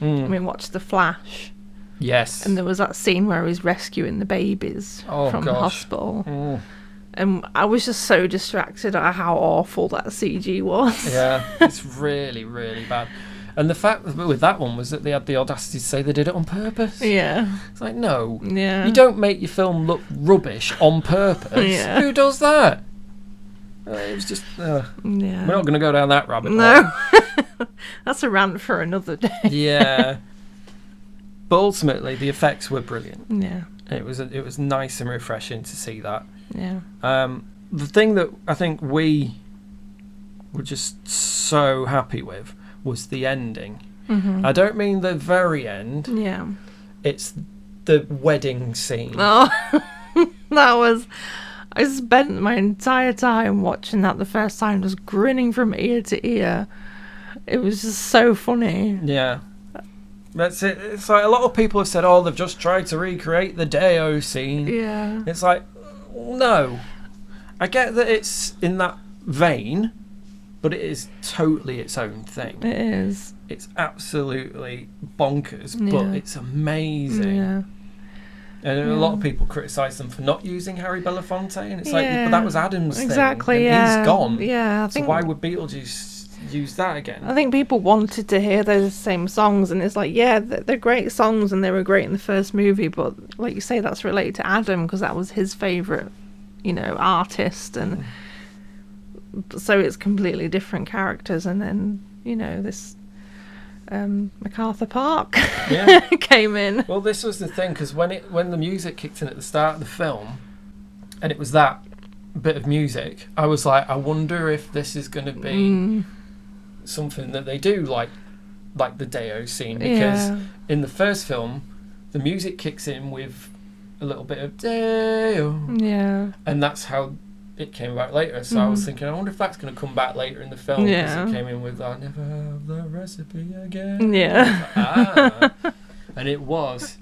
S3: I mean, watch The Flash.
S1: Yes.
S3: And there was that scene where he's rescuing the babies from the hospital. And I was just so distracted at how awful that CG was.
S1: Yeah, it's really, really bad. And the fact with that one was that they had the audacity to say they did it on purpose.
S3: Yeah.
S1: It's like, no.
S3: Yeah.
S1: You don't make your film look rubbish on purpose.
S3: Yeah.
S1: Who does that? It was just...
S3: Yeah.
S1: We're not going to go down that rabbit hole.
S3: No. That's a rant for another day.
S1: Yeah. But ultimately, the effects were brilliant.
S3: Yeah.
S1: It was nice and refreshing to see that.
S3: Yeah.
S1: The thing that I think we were just so happy with was the ending.
S3: Mm-hmm.
S1: I don't mean the very end.
S3: Yeah.
S1: It's the wedding scene.
S3: Oh, that was... I spent my entire time watching that the first time just grinning from ear to ear. It was just so funny.
S1: Yeah. That's it. It's like a lot of people have said, oh, they've just tried to recreate the Deo scene.
S3: Yeah.
S1: It's like, no. I get that it's in that vein, but it is totally its own thing.
S3: It is.
S1: It's absolutely bonkers,
S3: Yeah.
S1: but it's amazing.
S3: Yeah.
S1: And a lot of people criticise them for not using Harry Belafonte, and it's like, but that was Adam's
S3: exactly,
S1: thing. And he's gone.
S3: Yeah, I think.
S1: So why would Beetlejuice use that again?
S3: I think people wanted to hear those same songs, and it's like, yeah, they're great songs, and they were great in the first movie, but like you say, that's related to Adam because that was his favourite, artist, and so it's completely different characters. And then this MacArthur Park came in.
S1: Well, this was the thing, because when the music kicked in at the start of the film, and it was that bit of music, I was like, I wonder if this is going to be something that they do like the Deo scene, because in the first film, the music kicks in with a little bit of Deo, and that's how it came about later. So I was thinking, I wonder if that's going to come back later in the film, because it came in with I never have the recipe again. And it was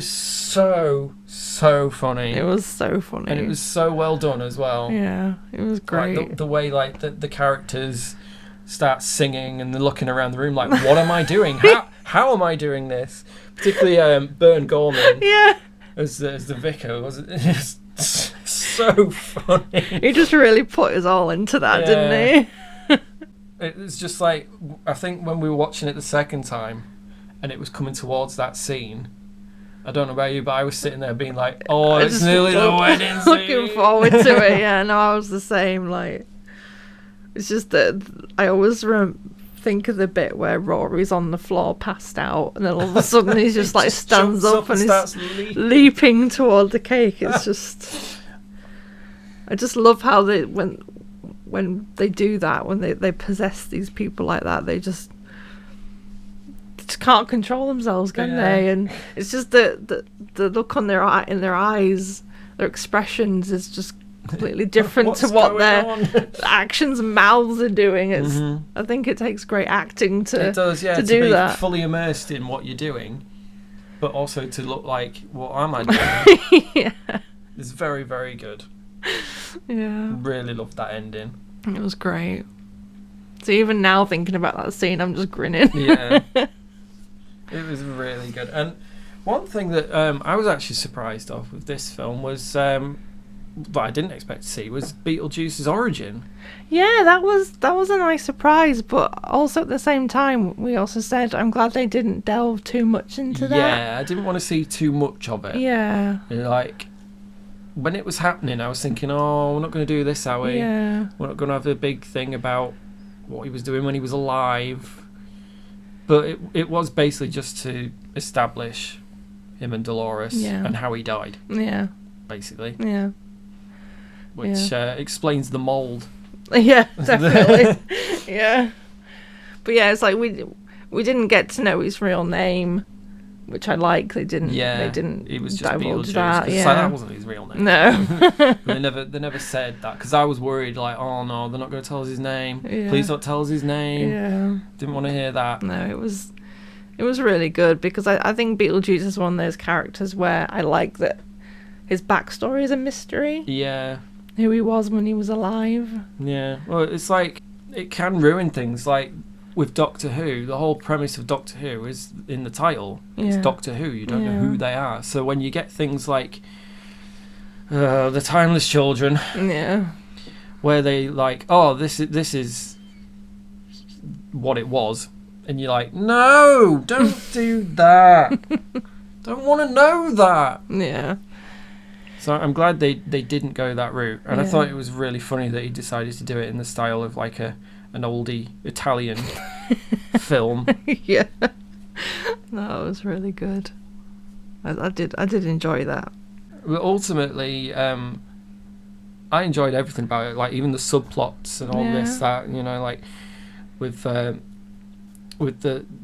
S1: so funny.
S3: It was so funny,
S1: and it was so well done as well.
S3: Yeah, it was great.
S1: Like the way the characters start singing and they're looking around the room like, what am I doing? How am I doing this? Particularly Bern Gorman as the vicar. Was it? So funny.
S3: He just really put his all into that, didn't he?
S1: It was just like, I think when we were watching it the second time and it was coming towards that scene, I don't know about you, but I was sitting there being like, oh, it's nearly the wedding scene.
S3: Looking forward to it. Yeah, no, I was the same. Like, it's just that I always think of the bit where Rory's on the floor passed out, and then all of a sudden he just like stands up and
S1: starts
S3: he's leaping toward the cake. It's just... I just love how they when they do that, when they possess these people like that, they just can't control themselves, can they? And it's just the look on in their eyes, their expressions is just completely different to what their actions and mouths are doing. It's I think it takes great acting to do
S1: be
S3: that.
S1: Fully immersed in what you're doing, but also to look like, what am I doing? It's very, very good.
S3: Yeah,
S1: really loved that ending.
S3: It was great. So even now, thinking about that scene, I'm just grinning.
S1: Yeah, it was really good. And one thing that I was actually surprised of with this film was that I didn't expect to see was Beetlejuice's origin.
S3: Yeah, that was a nice surprise, but also at the same time, we also said I'm glad they didn't delve too much into that.
S1: Yeah, I didn't want to see too much of it.
S3: Yeah,
S1: like. When it was happening, I was thinking, oh, we're not going to do this, are we?
S3: Yeah.
S1: We're not going to have a big thing about what he was doing when he was alive. But it was basically just to establish him and Dolores and how he died.
S3: Yeah.
S1: Basically.
S3: Yeah.
S1: Which explains the mould.
S3: Yeah, definitely. Yeah. But yeah, it's like we didn't get to know his real name. Which I like. They didn't.
S1: It was just
S3: divulge
S1: Beetlejuice.
S3: that. Yeah,
S1: that wasn't his real name.
S3: No.
S1: they never said that, because I was worried. Like, oh no, they're not going to tell us his name.
S3: Yeah.
S1: Please don't tell us his name.
S3: Yeah.
S1: Didn't want to hear that.
S3: No, it was really good, because I think Beetlejuice is one of those characters where I like that his backstory is a mystery.
S1: Yeah.
S3: Who he was when he was alive.
S1: Yeah. Well, it's like it can ruin things. Like with Doctor Who, the whole premise of Doctor Who is in the title. It's Doctor Who. You don't know who they are. So when you get things like the Timeless Children, where they like, oh, this is what it was, and you're like, no, don't do that. Don't want to know that.
S3: Yeah.
S1: So I'm glad they didn't go that route, and I thought it was really funny that he decided to do it in the style of like an oldie Italian film.
S3: Yeah, that was really good. I did enjoy that.
S1: But ultimately, I enjoyed everything about it, like even the subplots and all this, that, you know, like with the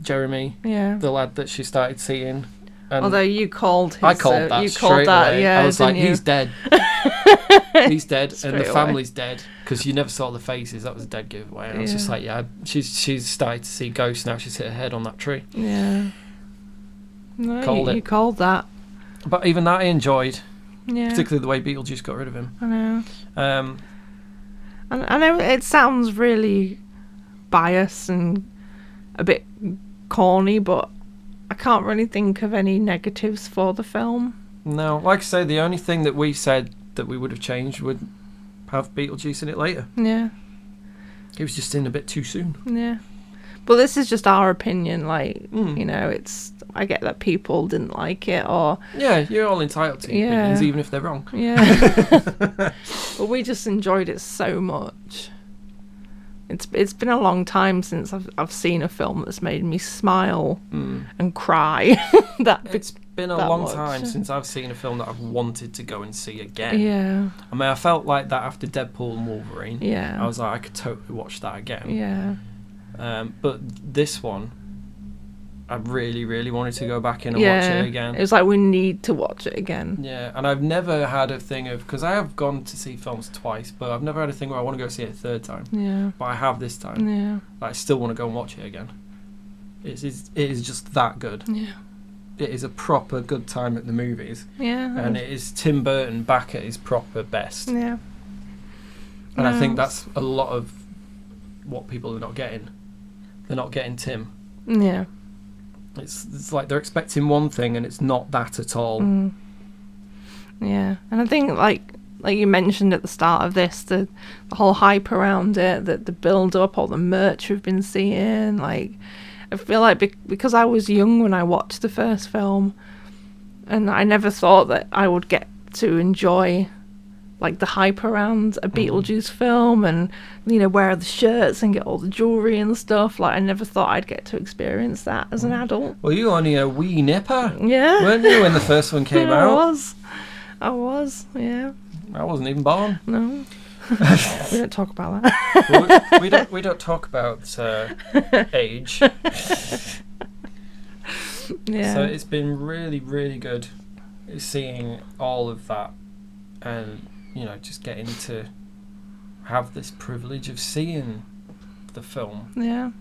S1: Jeremy, the lad that she started seeing.
S3: Although you called his...
S1: I called that straight away.
S3: Yeah,
S1: I was like,
S3: you?
S1: he's dead. He's dead, and the
S3: away.
S1: family's dead, because you never saw the faces. That was a dead giveaway. And I was just like, yeah, she's started to see ghosts now. She's hit her head on that tree.
S3: Yeah. No,
S1: Called it.
S3: You called that.
S1: But even that I enjoyed.
S3: Yeah.
S1: Particularly the way Beetlejuice got rid of him.
S3: I know.
S1: And
S3: I know it sounds really biased and a bit corny, but I can't really think of any negatives for the film.
S1: no, like I say, the only thing that we said that we would have changed would have Beetlejuice in it later.
S3: Yeah.
S1: He was just in a bit too soon.
S3: Yeah. But this is just our opinion, like, you know, I get that people didn't like it, or...
S1: Yeah, you're all entitled to your opinions, even if they're wrong.
S3: Yeah. But we just enjoyed it so much. It's been a long time since I've seen a film that's made me smile and cry.
S1: It's been a long time since I've seen a film that I've wanted to go and see again.
S3: Yeah.
S1: I mean, I felt like that after Deadpool and Wolverine.
S3: Yeah.
S1: I was like, I could totally watch that again.
S3: Yeah.
S1: But this one, I really, really wanted to go back in and watch it again.
S3: It was like, we need to watch it again.
S1: Yeah, and I've never had a thing of... Because I have gone to see films twice, but I've never had a thing where I want to go see it a third time.
S3: Yeah.
S1: But I have this time.
S3: Yeah.
S1: I still want to go and watch it again. It is just that good.
S3: Yeah.
S1: It is a proper good time at the movies.
S3: Yeah.
S1: And it is Tim Burton back at his proper best.
S3: Yeah.
S1: And I think that's a lot of what people are not getting. They're not getting Tim.
S3: Yeah.
S1: It's like they're expecting one thing and it's not that at all.
S3: Yeah. And I think like you mentioned at the start of this, the whole hype around it, the build up, all the merch we've been seeing, like I feel like because I was young when I watched the first film, and I never thought that I would get to enjoy like the hype around a Beetlejuice film, and you know, wear the shirts and get all the jewelry and stuff. Like I never thought I'd get to experience that as an adult.
S1: Well, you were only a wee nipper,
S3: weren't
S1: you, when the first one came out?
S3: I was, yeah.
S1: I wasn't even born.
S3: No. We don't talk about that.
S1: we don't talk about age.
S3: Yeah.
S1: So it's been really, really good seeing all of that, and you know, just getting to have this privilege of seeing the film.
S3: Yeah.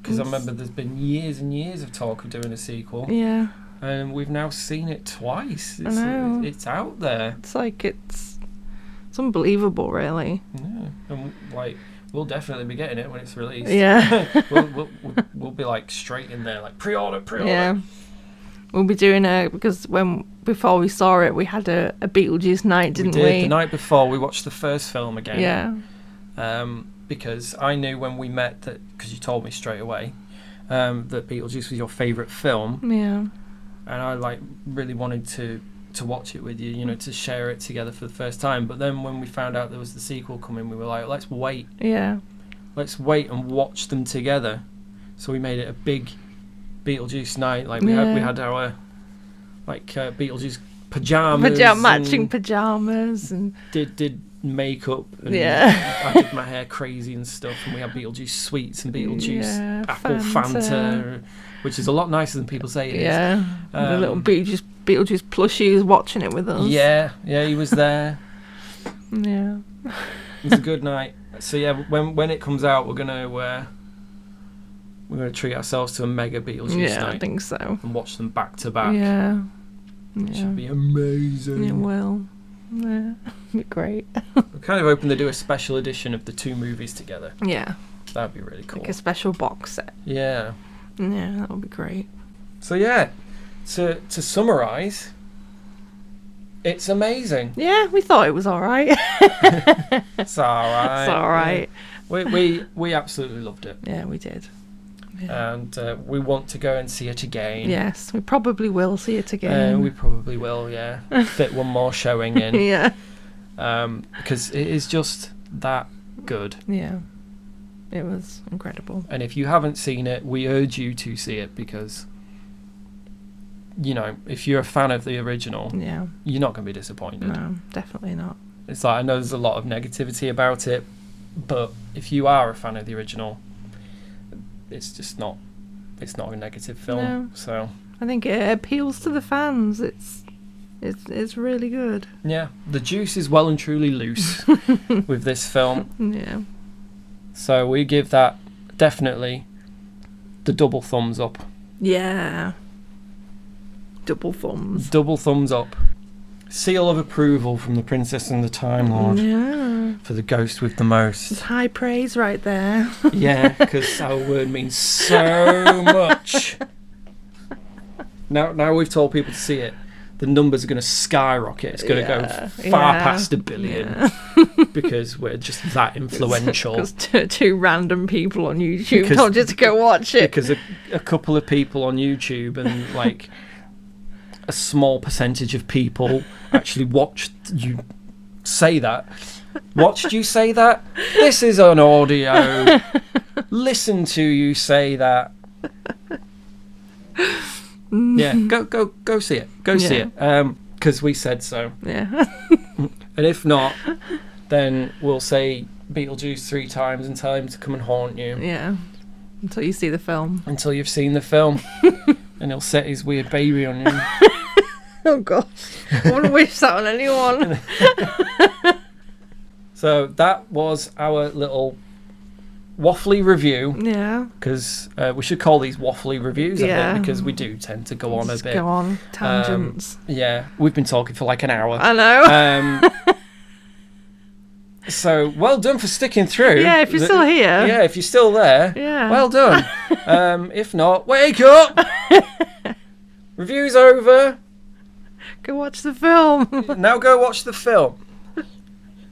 S1: Because I remember there's been years and years of talk of doing a sequel.
S3: Yeah.
S1: And we've now seen it twice.
S3: I know.
S1: It's out there.
S3: It's like it's unbelievable, really.
S1: Yeah. And like we'll definitely be getting it when it's released.
S3: Yeah.
S1: we'll be like straight in there, like pre-order.
S3: Yeah. We'll be doing because before we saw it, we had a Beetlejuice night, didn't we?
S1: The night before, we watched the first film again.
S3: Yeah.
S1: Because I knew when we met that, because you told me straight away, that Beetlejuice was your favourite film.
S3: Yeah.
S1: And I like really wanted to watch it with you, you know, to share it together for the first time. But then when we found out there was the sequel coming, we were like, let's wait.
S3: Yeah.
S1: Let's wait and watch them together. So we made it a big Beetlejuice night. Like we had our like Beetlejuice pajamas,
S3: matching pajamas, and
S1: did makeup. And I did my hair crazy and stuff. And we had Beetlejuice sweets and Beetlejuice apple Fanta, which is a lot nicer than people say it is.
S3: Yeah, the little Beetlejuice plushie watching it with us.
S1: Yeah, he was there.
S3: Yeah,
S1: it was a good night. So yeah, when it comes out, we're gonna treat ourselves to a mega Beetlejuice night.
S3: Yeah, I think so.
S1: And watch them back to back.
S3: Yeah.
S1: Which would be amazing.
S3: It will. Yeah, it'd be great.
S1: We're kind of hoping to do a special edition of the two movies together.
S3: Yeah.
S1: That'd be really cool.
S3: Like a special box set.
S1: Yeah.
S3: Yeah, that would be great.
S1: So yeah, to summarise, it's amazing.
S3: Yeah, we thought it was all right.
S1: It's all right.
S3: It's all right.
S1: Yeah. We absolutely loved it.
S3: Yeah, we did. Yeah.
S1: And we want to go and see it again.
S3: Yes, we probably will see it again.
S1: We probably will, yeah. Fit one more showing in.
S3: Yeah.
S1: Because it is just that good.
S3: Yeah. It was incredible.
S1: And if you haven't seen it, we urge you to see it because, you know, if you're a fan of the original,
S3: Yeah.
S1: you're not going to be disappointed.
S3: No, definitely not.
S1: It's like, I know there's a lot of negativity about it, but if you are a fan of the original, it's just not, it's not a negative film.
S3: No.
S1: So
S3: I think it appeals to the fans. It's really good.
S1: yeah, the juice is well and truly loose with this film.
S3: Yeah.
S1: So we give that definitely the double thumbs up.
S3: Yeah. Double thumbs.
S1: Double thumbs up. Seal of approval from the Princess and the Time Lord
S3: Yeah.
S1: for the ghost with the most.
S3: It's high praise right there.
S1: Yeah, because our word means so much. Now we've told people to see it, the numbers are going to skyrocket. It's going to go far past 1 billion because we're just that influential.
S3: Because two random people on YouTube told you to go watch it.
S1: Because a couple of people on YouTube and like a small percentage of people actually watched you say that. Watched you say that? This is an audio. Listen to you say that. Yeah, go see it. Go see it. Because we said so.
S3: Yeah.
S1: And if not, then we'll say Beetlejuice 3 times and tell him to come and haunt you.
S3: Yeah. Until you see the film.
S1: Until you've seen the film. And he'll set his weird baby on you.
S3: Oh gosh. I wouldn't wish that on anyone.
S1: So that was our little waffly review.
S3: Yeah.
S1: Because we should call these waffly reviews, I
S3: Yeah.
S1: think, because we do tend to go on a bit.
S3: Go on tangents.
S1: Yeah, we've been talking for like an hour.
S3: I know.
S1: So well done for sticking through.
S3: Yeah, if you're still here.
S1: Yeah, if you're still there.
S3: Yeah.
S1: Well done. If not, wake up. Review's over.
S3: Go watch the film.
S1: Now go watch the film.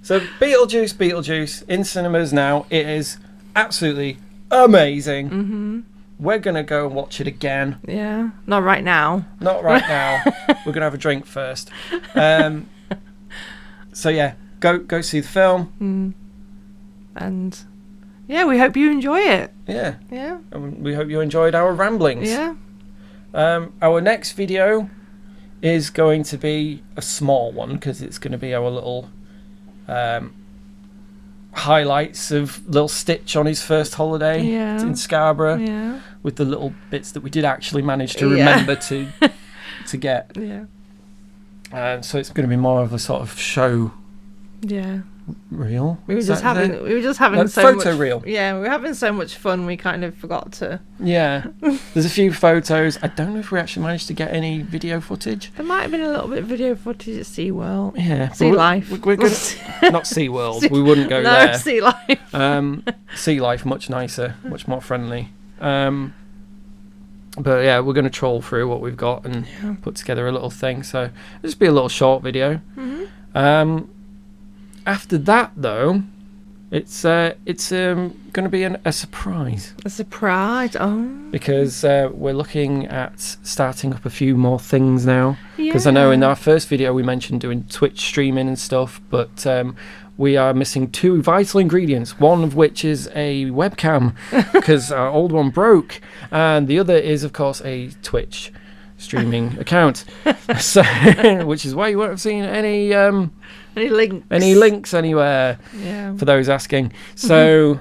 S1: So Beetlejuice in cinemas now. It is absolutely amazing.
S3: Mm-hmm.
S1: We're gonna go and watch it again.
S3: Yeah. Not right now.
S1: Not right now. We're gonna have a drink first. So yeah, go see the film.
S3: And yeah, we hope you enjoy it.
S1: Yeah.
S3: Yeah.
S1: And we hope you enjoyed our ramblings.
S3: Yeah.
S1: Our next video is going to be a small one because it's going to be our little highlights of little Stitch on his first holiday in Scarborough, with the little bits that we did actually manage to remember to get.
S3: Yeah.
S1: So it's going to be more of a sort of show.
S3: Yeah.
S1: Reel.
S3: We were just having so
S1: photo
S3: much.
S1: reel.
S3: Yeah, we were having so much fun. We kind of forgot to.
S1: Yeah. There's a few photos. I don't know if we actually managed to get any video footage.
S3: There might have been a little bit of video footage at SeaWorld.
S1: Yeah.
S3: Sea Life.
S1: We're gonna, not SeaWorld. We wouldn't go there.
S3: No, Sea Life.
S1: Sea Life, much nicer, much more friendly. But yeah, we're going to troll through what we've got and put together a little thing. So it'll just be a little short video. After that, though, it's going to be a surprise.
S3: A surprise,
S1: because we're looking at starting up a few more things now. Because I know in our first video we mentioned doing Twitch streaming and stuff, but we are missing 2 vital ingredients. One of which is a webcam, because our old one broke, and the other is, of course, a Twitch streaming account. So, which is why you won't have seen any links anywhere.
S3: Yeah.
S1: For those asking. So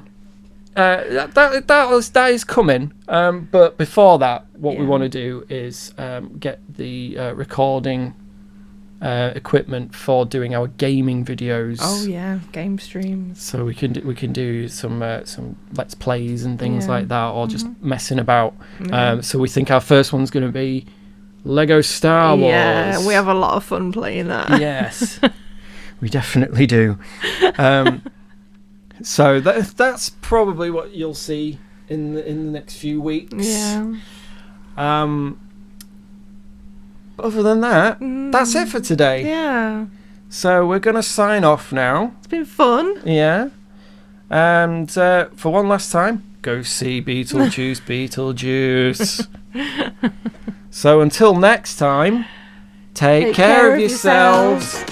S1: that is coming. But before that, what we want to do is get the recording equipment for doing our gaming videos.
S3: Oh yeah, game streams.
S1: So we can do some let's plays and things like that, or just messing about. So we think our first one's going to be Lego Star Wars.
S3: Yeah, we have a lot of fun playing that.
S1: Yes, we definitely do. So that's probably what you'll see in the next few weeks.
S3: Yeah.
S1: Other than that, that's it for today.
S3: Yeah.
S1: So we're going to sign off now.
S3: It's been fun.
S1: Yeah. And for one last time, go see Beetlejuice, Beetlejuice. So until next time, take care of yourselves.